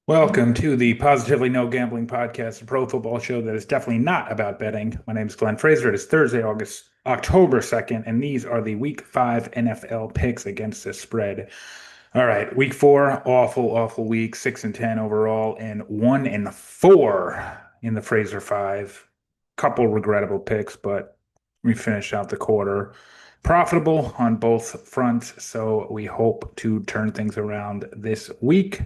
Welcome to the Positively No Gambling Podcast, a pro football show that is definitely not about betting. My name is Glenn Fraser. It is Thursday, October 2nd, and these are the Week 5 NFL picks against the spread. All right, Week 4, awful week, 6-10 overall, and 1-4 in the Fraser 5. Couple regrettable picks, but we finished out the quarter profitable on both fronts, so we hope to turn things around this week.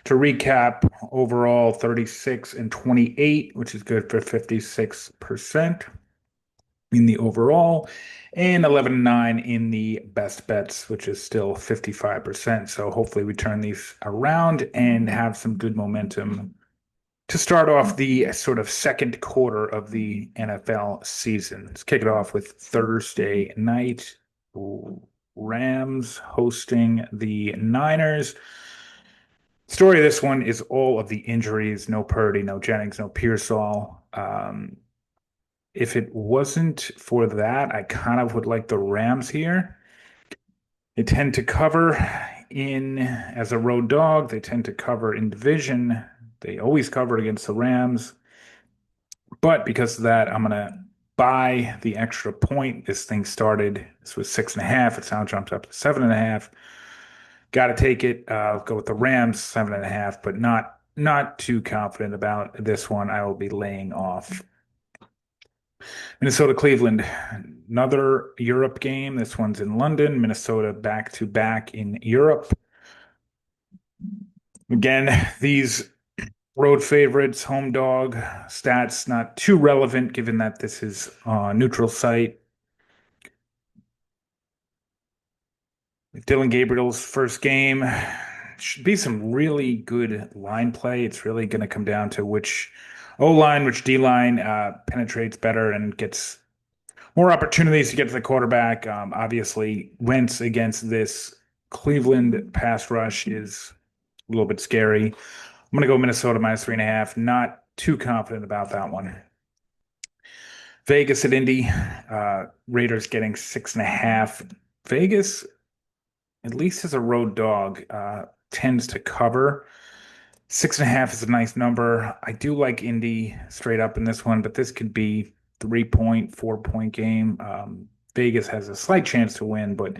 To recap, overall 36-28, which is good for 56% in the overall, and 11-9 in the best bets, which is still 55%. So hopefully we turn these around and have some good momentum to start off the sort of second quarter of the NFL season. Let's kick it off with Thursday night. Rams hosting the Niners. Story of this one is all of the injuries. No Purdy, no Jennings, no Pearsall. If it wasn't for that, I kind of would like the Rams here. They tend to cover in as a road dog. They tend to cover in division. They always covered against the Rams. But because of that, I'm gonna buy the extra point. This was 6.5. It's now jumped up to 7.5. Got to take it. Go with the Rams, 7.5, but not too confident about this one. I will be laying off. Minnesota, Cleveland, another Europe game. This one's in London. Minnesota back to back in Europe. Again, these road favorites, home dog stats not too relevant given that this is a neutral site. Dylan Gabriel's first game should be some really good line play. It's really going to come down to which O line, which D line penetrates better and gets more opportunities to get to the quarterback. Obviously, Wentz against this Cleveland pass rush is a little bit scary. I'm going to go Minnesota minus 3.5. Not too confident about that one. Vegas at Indy, Raiders getting 6.5. Vegas, at least as a road dog, tends to cover. 6.5 is a nice number. I do like Indy straight up in this one, but this could be 3-point, 4-point game. Vegas has a slight chance to win, but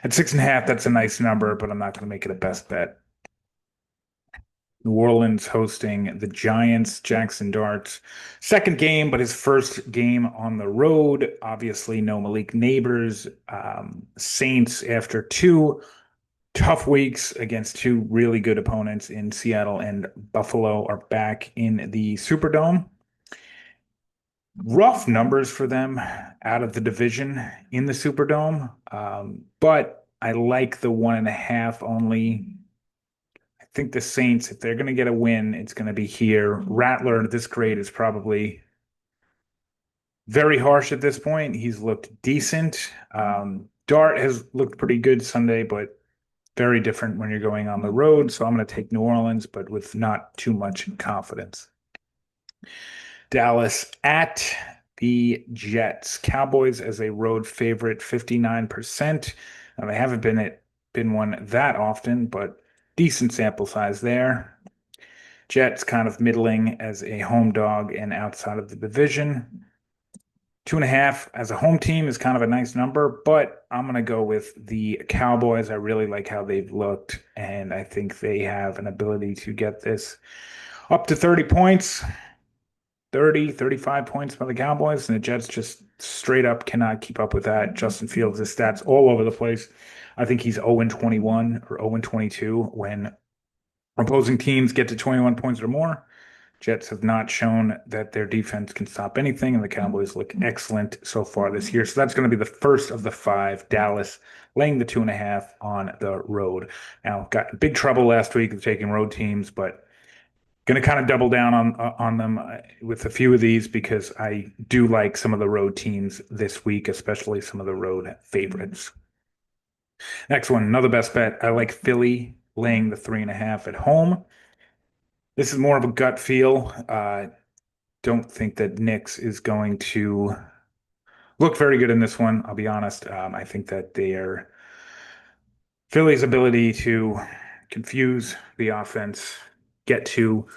at 6.5, that's a nice number, but I'm not going to make it a best bet. New Orleans hosting the Giants, Jackson Dart's second game, but his first game on the road. Obviously, no Malik Neighbors. Saints, after two tough weeks against two really good opponents in Seattle and Buffalo, are back in the Superdome. Rough numbers for them out of the division in the Superdome, but I like the 1.5 only. I think the Saints, if they're going to get a win, it's going to be here. Rattler, this grade is probably very harsh at this point. He's looked decent. Dart has looked pretty good Sunday, but very different when you're going on the road. So I'm going to take New Orleans, but with not too much confidence. Dallas at the Jets. Cowboys as a road favorite, 59%. Now, they haven't been one that often, but decent sample size there. Jets kind of middling as a home dog and outside of the division. 2.5 as a home team is kind of a nice number, but I'm going to go with the Cowboys. I really like how they've looked, and I think they have an ability to get this up to 30 points, 30, 35 points by the Cowboys, and the Jets just straight up cannot keep up with that. Justin Fields' stats all over the place. I think he's 0-21 or 0-22 when opposing teams get to 21 points or more. Jets have not shown that their defense can stop anything, and the Cowboys look excellent so far this year. So that's going to be the first of the 5. Dallas laying the 2.5 on the road. Now, got in big trouble last week with taking road teams, but going to kind of double down on them with a few of these because I do like some of the road teams this week, especially some of the road favorites. Next one, another best bet. I like Philly laying the 3.5 at home. This is more of a gut feel. Don't think that Knicks is going to look very good in this one. I'll be honest. I think that Philly's ability to confuse the offense get to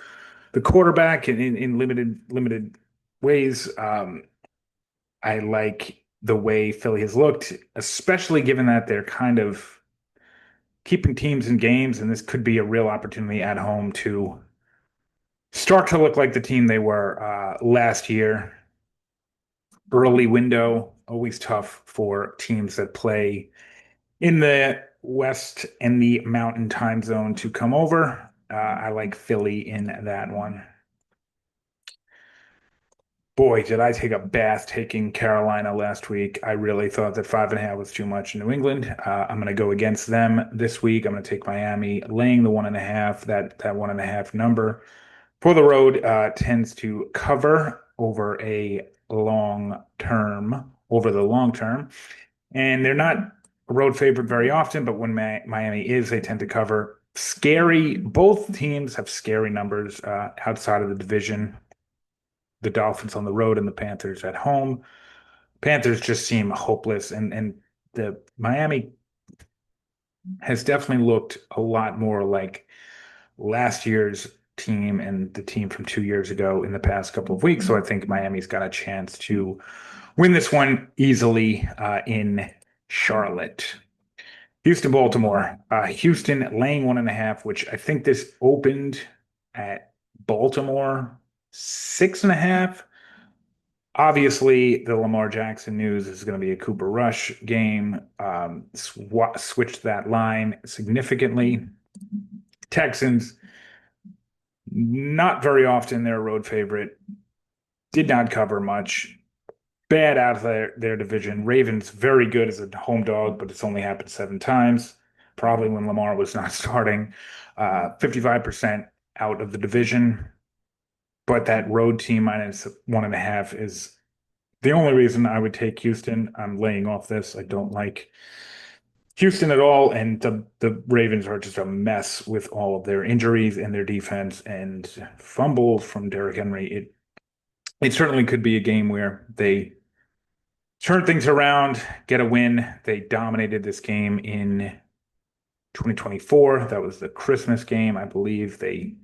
the quarterback in limited ways. I like the way Philly has looked, especially given that they're kind of keeping teams in games, and this could be a real opportunity at home to start to look like the team they were last year. Early window, always tough for teams that play in the West and the Mountain time zone to come over. I like Philly in that one. Boy, did I take a bath taking Carolina last week. I really thought that 5.5 was too much in New England. I'm going to go against them this week. I'm going to take Miami, laying the 1.5. That 1.5 number for the road tends to cover over the long term. And they're not a road favorite very often, but when Miami is, they tend to cover. Scary. Both teams have scary numbers outside of the division. The Dolphins on the road and the Panthers at home. Panthers just seem hopeless, and the Miami has definitely looked a lot more like last year's team and the team from 2 years ago in the past couple of weeks. So I think Miami's got a chance to win this one easily in Charlotte. Houston, Baltimore. Houston laying 1.5, which I think this opened at Baltimore 6.5. Obviously, the Lamar Jackson news is going to be a Cooper Rush game. Switched that line significantly. Texans, not very often their road favorite. Did not cover much. Bad out of their division. Ravens, very good as a home dog, but it's only happened 7 times. Probably when Lamar was not starting. 55% out of the division. But that road team minus 1.5 is the only reason I would take Houston. I'm laying off this. I don't like Houston at all, and the Ravens are just a mess with all of their injuries and their defense and fumbles from Derrick Henry. It certainly could be a game where they turn things around, get a win. They dominated this game in 2024. That was the Christmas game, I believe. They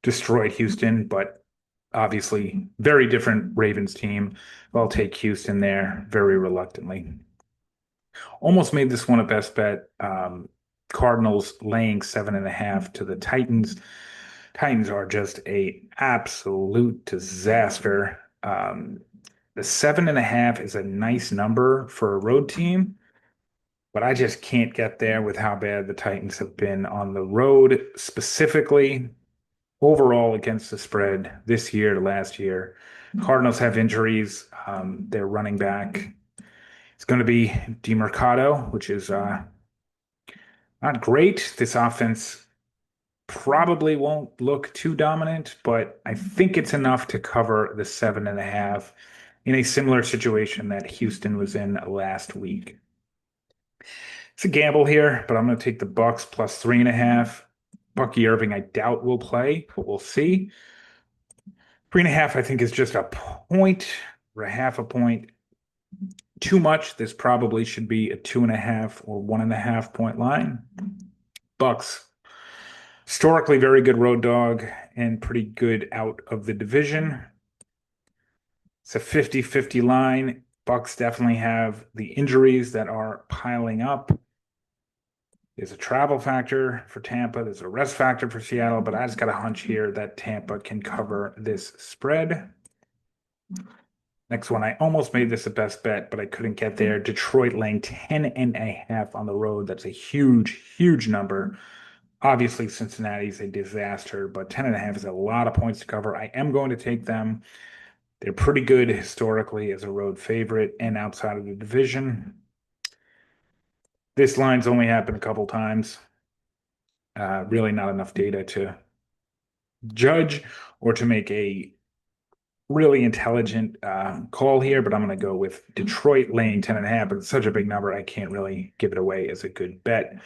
destroyed Houston, but obviously very different Ravens team. I'll take Houston there very reluctantly. Almost made this one a best bet. Cardinals laying 7.5 to the Titans. Titans are just a absolute disaster. The 7.5 is a nice number for a road team, but I just can't get there with how bad the Titans have been on the road, specifically overall against the spread this year to last year. Cardinals have injuries. Their running back is going to be DeMercado, which is not great. This offense probably won't look too dominant, but I think it's enough to cover the 7.5 in a similar situation that Houston was in last week. It's a gamble here, but I'm going to take the Bucks plus 3.5. Bucky Irving, I doubt will play, but we'll see. 3.5, I think, is just a point or a half a point too much. This probably should be a 2.5 or 1.5 point line. Bucks, historically very good road dog and pretty good out of the division. It's a 50-50 line. Bucks definitely have the injuries that are piling up. There's a travel factor for Tampa. There's a rest factor for Seattle, but I just got a hunch here that Tampa can cover this spread. Next one, I almost made this a best bet, but I couldn't get there. Detroit laying 10.5 on the road. That's a huge, huge number. Obviously, Cincinnati's a disaster, but 10.5 is a lot of points to cover. I am going to take them. They're pretty good historically as a road favorite and outside of the division. This line's only happened a couple times. Really not enough data to judge or to make a really intelligent call here, but I'm going to go with Detroit laying 10.5. But it's such a big number, I can't really give it away as a good bet.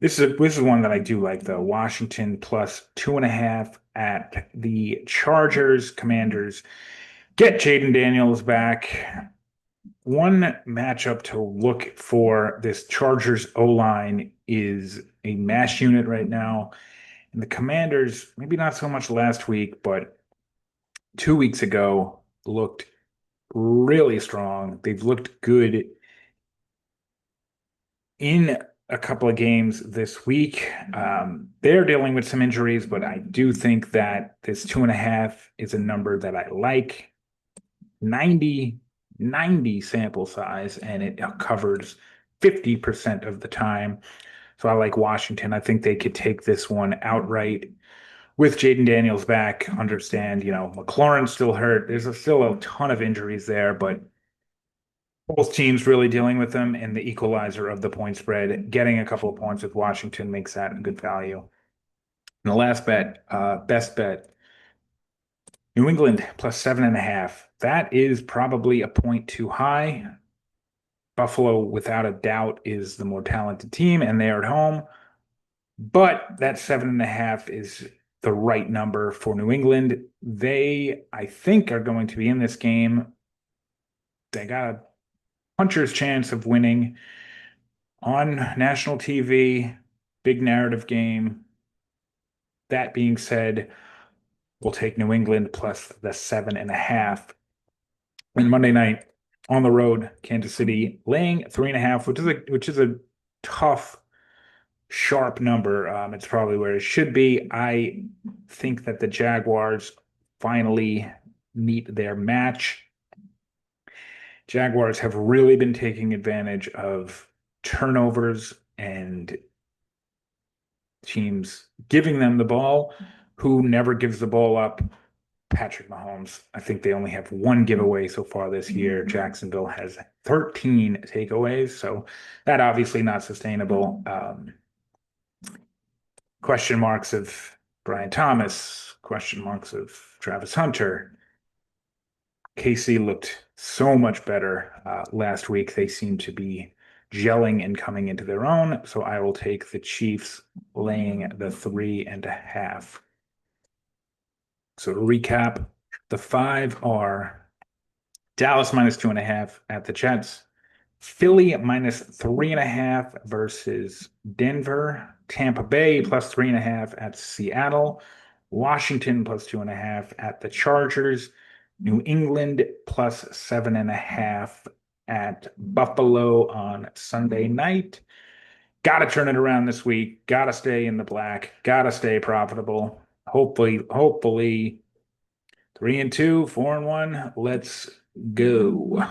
This is one that I do like, though. Washington plus 2.5 at the Chargers. Commanders get Jaden Daniels back. One matchup to look for this Chargers O-line is a mash unit right now. And the Commanders, maybe not so much last week, but 2 weeks ago, looked really strong. They've looked good in a couple of games this week. They're dealing with some injuries, but I do think that this 2.5 is a number that I like. 90 sample size, and it covers 50% of the time. So I like Washington. I think they could take this one outright with Jaden Daniels back. Understand, McLaurin's still hurt. Still a ton of injuries there, but both teams really dealing with them, and the equalizer of the point spread, getting a couple of points with Washington makes that a good value. And the last bet, best bet, New England plus 7.5. That is probably a point too high. Buffalo, without a doubt, is the more talented team, and they are at home. But that 7.5 is the right number for New England. They, I think, are going to be in this game. They got a puncher's chance of winning on national TV, big narrative game. That being said, we'll take New England plus the 7.5. And Monday night on the road, Kansas City laying 3.5, which is a tough, sharp number. It's probably where it should be. I think that the Jaguars finally meet their match. Jaguars have really been taking advantage of turnovers and teams giving them the ball. Who never gives the ball up? Patrick Mahomes. I think they only have one giveaway so far this year. Jacksonville has 13 takeaways, so that obviously not sustainable. Question marks of Brian Thomas, question marks of Travis Hunter. KC looked so much better last week. They seem to be gelling and coming into their own. So I will take the Chiefs laying the 3.5. So to recap, the 5 are Dallas minus 2.5 at the Jets, Philly minus 3.5 versus Denver, Tampa Bay plus 3.5 at Seattle, Washington plus 2.5 at the Chargers, New England plus 7.5 at Buffalo on Sunday night. Got to turn it around this week. Got to stay in the black. Got to stay profitable. Hopefully, 3-2, 4-1. Let's go.